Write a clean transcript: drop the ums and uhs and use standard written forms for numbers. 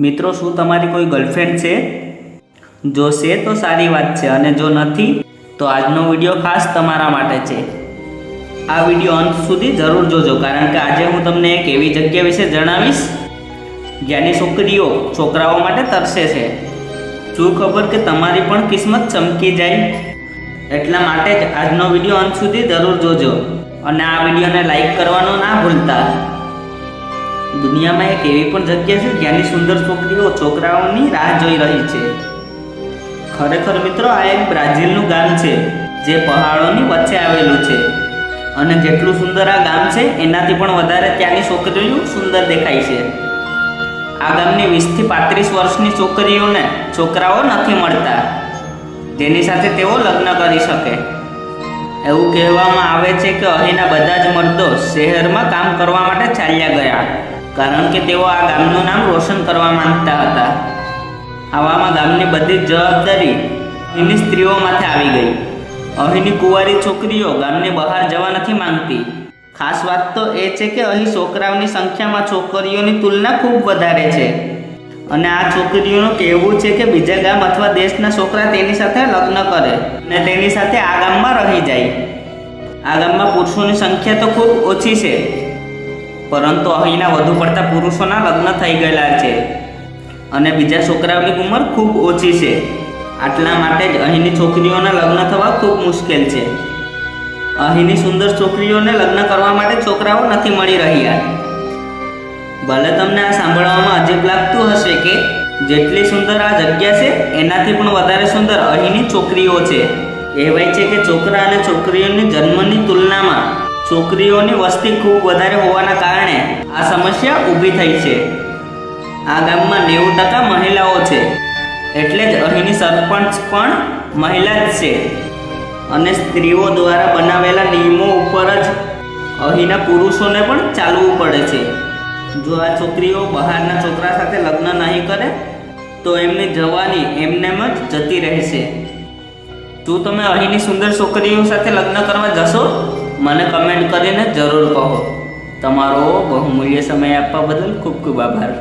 મિત્રો, શું તમારી કોઈ ગર્લફ્રેન્ડ છે? જો છે તો સારી વાત છે, અને જો નથી તો આજનો વિડીયો ખાસ તમારા માટે છે. આ વિડીયો અંત સુધી જરૂર જોજો, કારણ કે આજે હું તમને એક એવી જગ્યા વિશે જણાવીશ જ્યાંની છોકરીઓ છોકરાઓ માટે તરસે છે. શું ખબર કે તમારી પણ કિસ્મત ચમકી જાય? એટલા માટે જ આજનો વિડીયો અંત સુધી જરૂર જોજો, અને આ વિડીયોને લાઈક કરવાનું ના ભૂલતા. દુનિયામાં એક એવી પણ જગ્યા છે જ્યાંની સુંદર છોકરીઓ છોકરાઓની રાહ જોઈ રહી છે. ખરેખર મિત્રો, આ એક બ્રાઝિલનું ગામ છે જે પહાડોની વચ્ચે આવેલું છે. અને જેટલું સુંદર આ ગામ છે એનાથી પણ વધારે ત્યાંની છોકરીઓ સુંદર દેખાય છે. આ ગામની 20 થી 35 વર્ષની છોકરીઓને છોકરાઓ નથી મળતા જેની સાથે તેઓ લગ્ન કરી શકે. એવું કહેવામાં આવે છે કે અહીંના બધા જ મર્દો શહેરમાં કામ કરવા માટે ચાલ્યા ગયા, કારણ કે તેઓ આ ગામનું નામ રોશન કરવા માંગતા હતા. આવામાં ગામની બધી જ જવાબદારી અહીંની સ્ત્રીઓ માથે આવી ગઈ. અહીંની કુંવારી છોકરીઓ ગામની બહાર જવા નથી માંગતી. ખાસ વાત તો એ છે કે અહીં છોકરાઓની સંખ્યામાં છોકરીઓની તુલના ખૂબ વધારે છે, અને આ છોકરીઓનું કહેવું છે કે બીજા ગામ અથવા દેશના છોકરા તેની સાથે લગ્ન કરે અને તેની સાથે આ ગામમાં રહી જાય. આ ગામમાં પુરુષોની સંખ્યા તો ખૂબ ઓછી છે, પરંતુ અહીંના વધુ પડતા પુરુષોના લગ્ન થઈ ગયેલા છે, અને બીજા છોકરાઓની ઉંમર ખૂબ ઓછી છે. આટલા માટે જ અહીંની છોકરીઓના લગ્ન થવા ખૂબ મુશ્કેલ છે. અહીંની સુંદર છોકરીઓને લગ્ન કરવા માટે છોકરાઓ નથી મળી રહ્યા. ભલે તમને આ સાંભળવામાં અજીબ લાગતું હશે કે જેટલી સુંદર આ જગ્યા છે એનાથી પણ વધારે સુંદર અહીંની છોકરીઓ છે. કહેવાય છે કે છોકરા અને છોકરીઓની જન્મની તુલનામાં છોકરીઓની વસ્તી ખૂબ વધારે હોવાના કારણે આ સમસ્યા ઊભી થઈ છે. આ ગામમાં 90% મહિલાઓ છે, એટલે જ અહીંની સરપંચ પણ મહિલા જ છે, અને સ્ત્રીઓ દ્વારા બનાવેલા નિયમો ઉપર જ અહીંના પુરુષોને પણ ચાલવું પડે છે. જો આ છોકરીઓ બહારના છોકરા સાથે લગ્ન નહીં કરે તો એમની જવાની એમનેમ જ જતી રહેશે. શું તમે અહીંની સુંદર છોકરીઓ સાથે લગ્ન કરવા જશો? મને કમેન્ટ કરીને જરૂર કહો. તમારો બહુમૂલ્ય સમય આપવા બદલ ખૂબ ખૂબ આભાર.